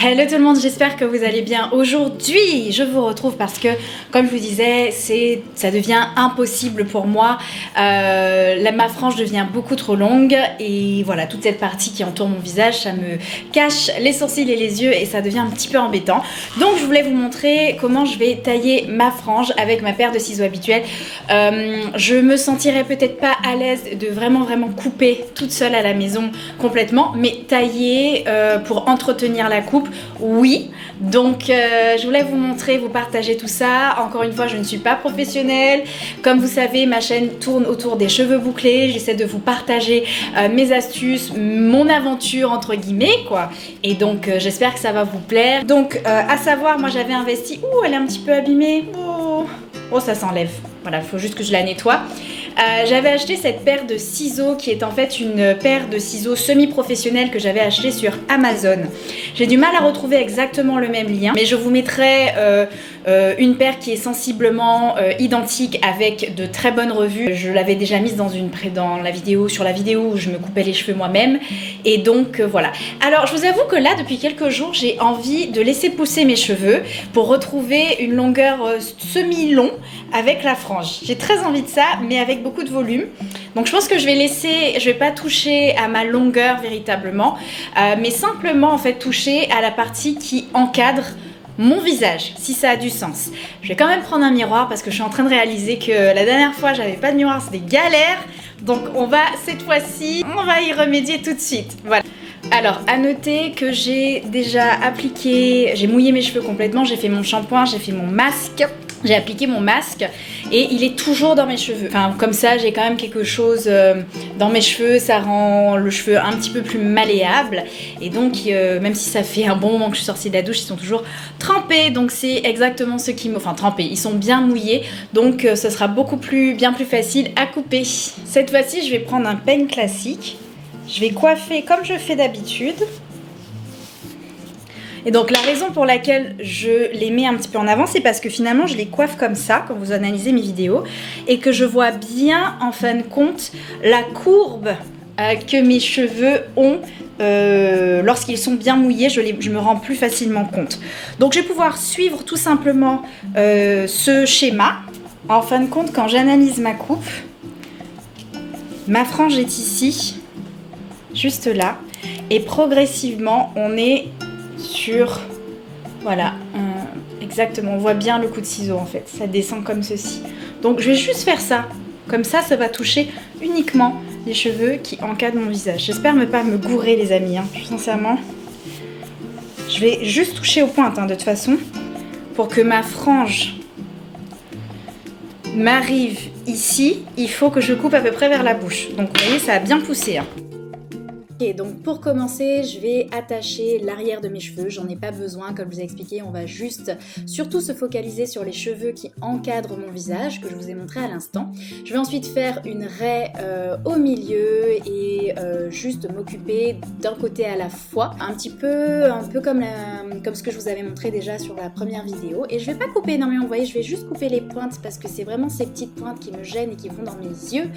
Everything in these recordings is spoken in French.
Hello tout le monde, j'espère que vous allez bien. Aujourd'hui, je vous retrouve parce que, comme je vous disais, ça devient impossible pour moi. Ma frange devient beaucoup trop longue et voilà, toute cette partie qui entoure mon visage, ça me cache les sourcils et les yeux et ça devient un petit peu embêtant. Donc, je voulais vous montrer comment je vais tailler ma frange avec ma paire de ciseaux habituelle. Je me sentirais peut-être pas à l'aise de vraiment couper toute seule à la maison complètement, mais tailler pour entretenir la coupe, oui. Donc je voulais vous montrer, vous partager tout ça. Encore une fois, je ne suis pas professionnelle. Comme vous savez, ma chaîne tourne autour des cheveux bouclés. J'essaie de vous partager mes astuces, mon aventure entre guillemets quoi. Et donc j'espère que ça va vous plaire. Donc à savoir, moi j'avais investi. Ouh, elle est un petit peu abîmée. Oh, ça s'enlève. Voilà, il faut juste que je la nettoie. J'avais acheté cette paire de ciseaux qui est en fait une paire de ciseaux semi-professionnels que j'avais acheté sur Amazon. J'ai du mal à retrouver exactement le même lien, mais je vous mettrai une paire qui est sensiblement identique avec de très bonnes revues. Je l'avais déjà mise sur la vidéo où je me coupais les cheveux moi-même. Et donc voilà. Alors je vous avoue que là depuis quelques jours j'ai envie de laisser pousser mes cheveux pour retrouver une longueur semi-long avec la frange. J'ai très envie de ça, mais avec beaucoup de volume. Donc je pense que je vais pas toucher à ma longueur véritablement, mais simplement en fait toucher à la partie qui encadre mon visage, si ça a du sens. Je vais quand même prendre un miroir parce que je suis en train de réaliser que la dernière fois j'avais pas de miroir, c'était galère. Donc cette fois-ci, on va y remédier tout de suite. Voilà. Alors, à noter que j'ai déjà j'ai mouillé mes cheveux complètement, j'ai fait mon shampoing, j'ai fait mon masque. J'ai appliqué mon masque et il est toujours dans mes cheveux. Enfin, comme ça, j'ai quand même quelque chose dans mes cheveux. Ça rend le cheveu un petit peu plus malléable. Et donc, même si ça fait un bon moment que je suis sortie de la douche, ils sont toujours trempés. Donc, c'est exactement ce qui me... Enfin, trempés, ils sont bien mouillés. Donc, ce sera bien plus facile à couper. Cette fois-ci, je vais prendre un peigne classique. Je vais coiffer comme je fais d'habitude. Et donc la raison pour laquelle je les mets un petit peu en avant, c'est parce que finalement je les coiffe comme ça quand vous analysez mes vidéos et que je vois bien en fin de compte la courbe que mes cheveux ont lorsqu'ils sont bien mouillés. Je me rends plus facilement compte. Donc je vais pouvoir suivre tout simplement ce schéma. En fin de compte, quand j'analyse ma coupe, ma frange est ici, juste là, et progressivement on est sur, voilà, exactement, on voit bien le coup de ciseau en fait, ça descend comme ceci. Donc je vais juste faire ça, comme ça va toucher uniquement les cheveux qui encadrent mon visage. J'espère ne pas me gourer les amis, hein. Sincèrement, je vais juste toucher aux pointes de toute façon, pour que ma frange m'arrive ici, il faut que je coupe à peu près vers la bouche. Donc vous voyez, ça a bien poussé, hein. Ok, donc pour commencer, je vais attacher l'arrière de mes cheveux. J'en ai pas besoin, comme je vous ai expliqué, on va juste surtout se focaliser sur les cheveux qui encadrent mon visage, que je vous ai montré à l'instant. Je vais ensuite faire une raie au milieu et juste m'occuper d'un côté à la fois, un peu comme ce que je vous avais montré déjà sur la première vidéo. Et je vais pas couper énormément, vous voyez, je vais juste couper les pointes parce que c'est vraiment ces petites pointes qui me gênent et qui vont dans mes yeux.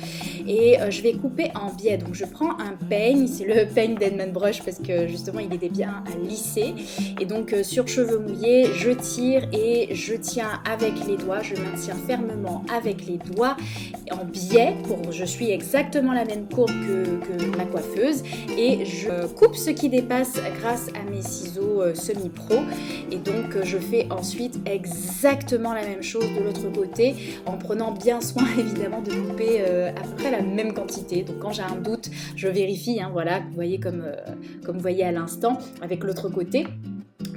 Et je vais couper en biais. Donc je prends un peigne, c'est le peigne d'Edmund Brush parce que justement il aidait bien à lisser. Et donc sur cheveux mouillés, je tire et je tiens avec les doigts, je maintiens fermement avec les doigts en biais, je suis exactement la même courbe que ma coiffeuse et je coupe ce qui dépasse grâce à mes ciseaux semi-pro. Et donc je fais ensuite exactement la même chose de l'autre côté en prenant bien soin évidemment de couper à peu près la même quantité. Donc quand j'ai un doute, je vérifie, voilà, vous voyez comme vous voyez à l'instant avec l'autre côté,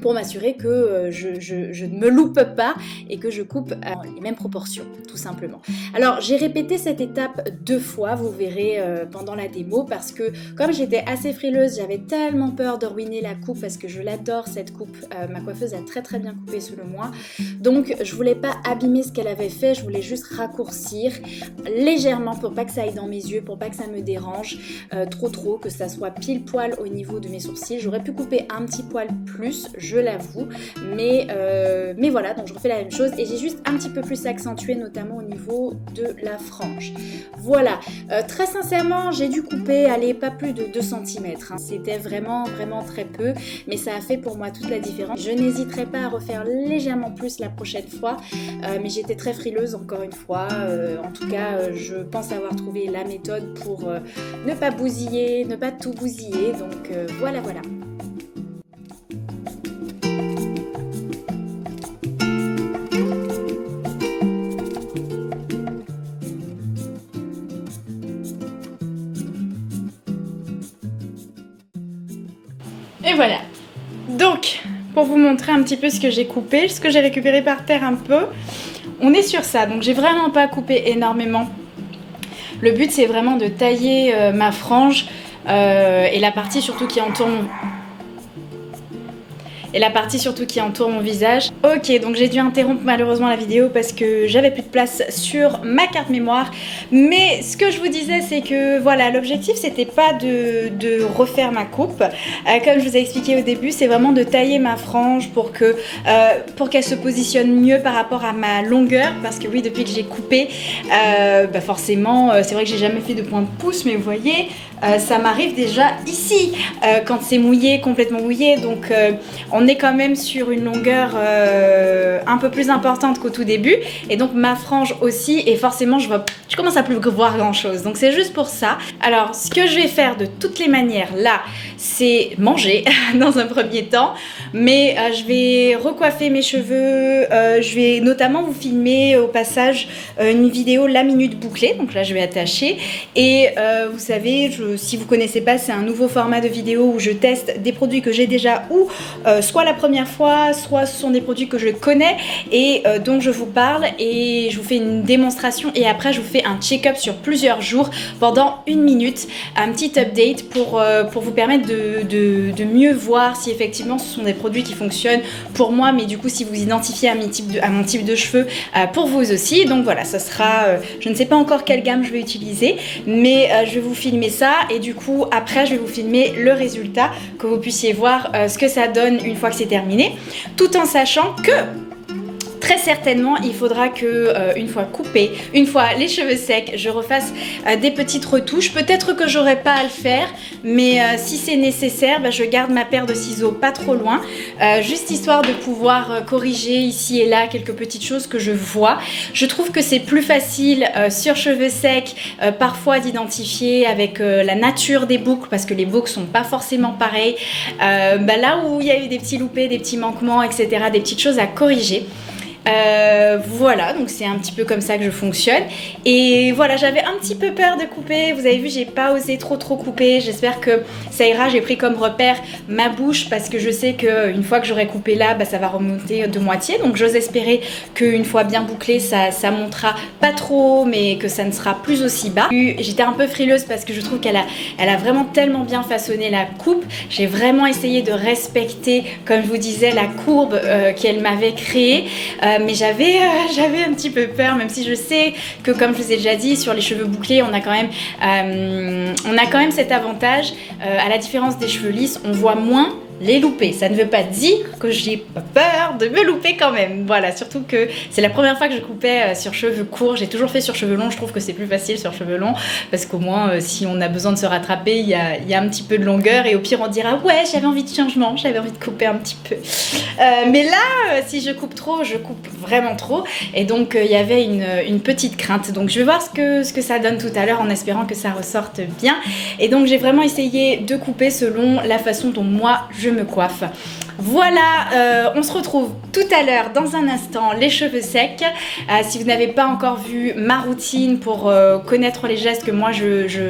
pour m'assurer que je ne me loupe pas et que je coupe les mêmes proportions, tout simplement. Alors, j'ai répété cette étape 2 fois, vous verrez pendant la démo, parce que comme j'étais assez frileuse, j'avais tellement peur de ruiner la coupe, parce que je l'adore cette coupe. Ma coiffeuse a très bien coupé selon moi. Donc, je voulais pas abîmer ce qu'elle avait fait, je voulais juste raccourcir légèrement pour pas que ça aille dans mes yeux, pour pas que ça me dérange trop, que ça soit pile poil au niveau de mes sourcils. J'aurais pu couper un petit poil plus, je l'avoue. Mais voilà, donc je refais la même chose et j'ai juste un petit peu plus accentué, notamment au niveau de la frange. Voilà, très sincèrement, j'ai dû couper, allez, pas plus de 2 cm. Hein. C'était vraiment très peu, mais ça a fait pour moi toute la différence. Je n'hésiterai pas à refaire légèrement plus la prochaine fois, mais j'étais très frileuse encore une fois. En tout cas, je pense avoir trouvé la méthode pour ne pas bousiller, ne pas tout bousiller. Donc voilà. Et voilà. Donc, pour vous montrer un petit peu ce que j'ai coupé, ce que j'ai récupéré par terre un peu, on est sur ça. Donc j'ai vraiment pas coupé énormément. Le but c'est vraiment de tailler ma frange et la partie surtout qui entoure mon visage. Ok, donc j'ai dû interrompre malheureusement la vidéo parce que j'avais plus de place sur ma carte mémoire. Mais ce que je vous disais, c'est que voilà, l'objectif c'était pas de refaire ma coupe. Comme je vous ai expliqué au début, c'est vraiment de tailler ma frange pour qu'elle se positionne mieux par rapport à ma longueur. Parce que oui, depuis que j'ai coupé, forcément, c'est vrai que j'ai jamais fait de point de pouce, mais vous voyez, ça m'arrive déjà ici quand c'est mouillé, complètement mouillé. Donc on est quand même sur une longueur un peu plus importante qu'au tout début, et donc ma frange aussi, et forcément je commence à plus voir grand chose, donc c'est juste pour ça. Alors ce que je vais faire de toutes les manières là, c'est manger dans un premier temps, mais je vais recoiffer mes cheveux, je vais notamment vous filmer au passage une vidéo la minute bouclée, donc là je vais attacher, et vous savez, si vous connaissez pas, c'est un nouveau format de vidéo où je teste des produits que j'ai déjà ou soit la première fois, soit ce sont des produits que je connais et dont je vous parle, et je vous fais une démonstration et après je vous fais un check-up sur plusieurs jours pendant 1 minute, un petit update pour vous permettre de mieux voir si effectivement ce sont des produits qui fonctionnent pour moi, mais du coup si vous identifiez à mon type de cheveux, pour vous aussi. Donc voilà, ça sera, je ne sais pas encore quelle gamme je vais utiliser, mais je vais vous filmer ça, et du coup après je vais vous filmer le résultat, que vous puissiez voir ce que ça donne une fois que c'est terminé, tout en sachant que très certainement, il faudra que, une fois coupé, une fois les cheveux secs, je refasse des petites retouches. Peut-être que j'aurai pas à le faire, mais si c'est nécessaire, je garde ma paire de ciseaux pas trop loin, juste histoire de pouvoir corriger ici et là quelques petites choses que je vois. Je trouve que c'est plus facile sur cheveux secs, parfois d'identifier avec la nature des boucles, parce que les boucles sont pas forcément pareilles. Là où il y a eu des petits loupés, des petits manquements, etc., des petites choses à corriger. Voilà, donc c'est un petit peu comme ça que je fonctionne. Et voilà, j'avais un petit peu peur de couper. Vous avez vu, j'ai pas osé trop couper. J'espère que ça ira. J'ai pris comme repère ma bouche parce que je sais qu'une fois que j'aurai coupé là, ça va remonter de moitié. Donc j'ose espérer qu'une fois bien bouclé, ça montera pas trop, mais que ça ne sera plus aussi bas. J'étais un peu frileuse parce que je trouve qu'elle a vraiment tellement bien façonné la coupe. J'ai vraiment essayé de respecter, comme je vous disais, la courbe qu'elle m'avait créée. Mais j'avais un petit peu peur, même si je sais que, comme je vous ai déjà dit, sur les cheveux bouclés, on a quand même cet avantage, à la différence des cheveux lisses, on voit moins les loupés. Ça ne veut pas dire que j'ai pas peur de me louper quand même. Voilà, surtout que c'est la première fois que je coupais sur cheveux courts. J'ai toujours fait sur cheveux longs. Je trouve que c'est plus facile sur cheveux longs parce qu'au moins, si on a besoin de se rattraper, il y a un petit peu de longueur, et au pire, on dira ouais, j'avais envie de changement, j'avais envie de couper un petit peu. Mais là, si je coupe trop, je coupe vraiment trop. Et donc, il y avait une petite crainte. Donc, je vais voir ce que ça donne tout à l'heure en espérant que ça ressorte bien. Et donc, j'ai vraiment essayé de couper selon la façon dont moi, je me coiffe. Voilà, on se retrouve tout à l'heure dans un instant, les cheveux secs. Si vous n'avez pas encore vu ma routine pour connaître les gestes que moi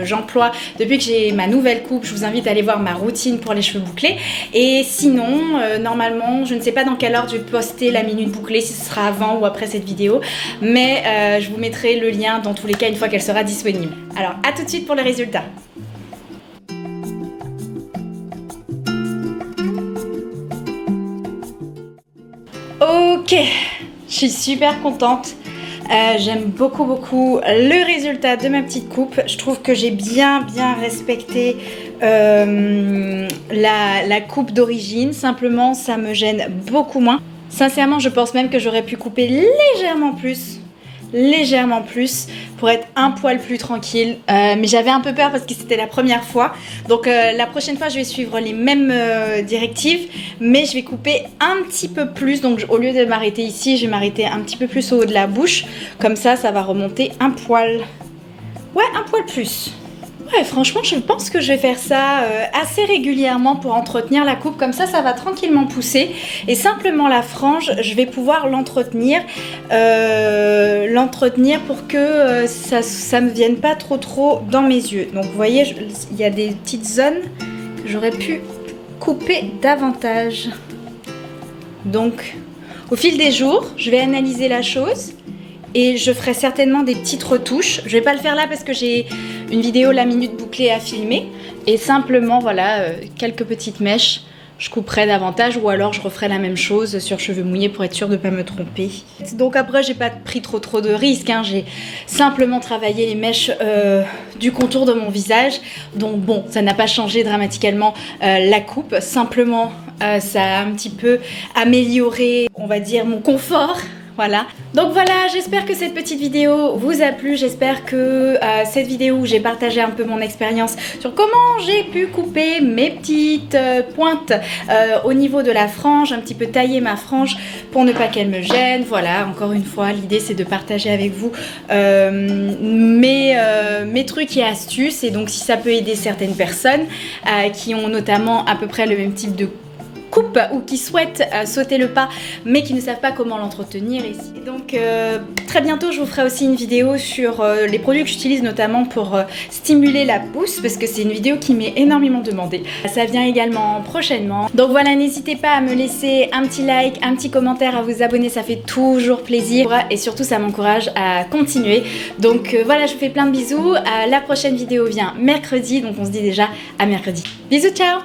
j'emploie depuis que j'ai ma nouvelle coupe, je vous invite à aller voir ma routine pour les cheveux bouclés. Et sinon, normalement, je ne sais pas dans quelle heure je vais poster la minute bouclée, si ce sera avant ou après cette vidéo, mais je vous mettrai le lien dans tous les cas une fois qu'elle sera disponible. Alors, à tout de suite pour les résultats. Ok, je suis super contente. J'aime beaucoup le résultat de ma petite coupe. Je trouve que j'ai bien respecté la coupe d'origine. Simplement, ça me gêne beaucoup moins. Sincèrement, je pense même que j'aurais pu couper légèrement plus pour être un poil plus tranquille, mais j'avais un peu peur parce que c'était la première fois, donc la prochaine fois je vais suivre les mêmes directives, mais je vais couper un petit peu plus. Donc au lieu de m'arrêter ici, je vais m'arrêter un petit peu plus au haut de la bouche, comme ça va remonter un poil, ouais, un poil plus. Ouais, franchement, je pense que je vais faire ça assez régulièrement pour entretenir la coupe. Comme ça va tranquillement pousser. Et simplement la frange, je vais pouvoir l'entretenir pour que ça me vienne pas trop dans mes yeux. Donc, vous voyez, il y a des petites zones que j'aurais pu couper davantage. Donc, au fil des jours, je vais analyser la chose. Et je ferai certainement des petites retouches. Je vais pas le faire là parce que j'ai une vidéo la minute bouclée à filmer. Et simplement, voilà, quelques petites mèches, je couperai davantage. Ou alors je referai la même chose sur cheveux mouillés pour être sûre de ne pas me tromper. Donc après, j'ai pas pris trop de risques, hein. J'ai simplement travaillé les mèches du contour de mon visage. Donc bon, ça n'a pas changé dramatiquement la coupe. Simplement, ça a un petit peu amélioré, on va dire, mon confort. Voilà, donc voilà, j'espère que cette petite vidéo vous a plu, j'espère que cette vidéo où j'ai partagé un peu mon expérience sur comment j'ai pu couper mes petites pointes au niveau de la frange, un petit peu tailler ma frange pour ne pas qu'elle me gêne. Voilà, encore une fois, l'idée c'est de partager avec vous mes trucs et astuces, et donc si ça peut aider certaines personnes qui ont notamment à peu près le même type de coupe ou qui souhaitent sauter le pas mais qui ne savent pas comment l'entretenir ici. Et donc très bientôt je vous ferai aussi une vidéo sur les produits que j'utilise notamment pour stimuler la pousse, parce que c'est une vidéo qui m'est énormément demandée. Ça vient également prochainement. Donc voilà, n'hésitez pas à me laisser un petit like, un petit commentaire, à vous abonner, ça fait toujours plaisir et surtout ça m'encourage à continuer. Donc voilà, je vous fais plein de bisous. La prochaine vidéo vient mercredi, donc on se dit déjà à mercredi. Bisous, ciao!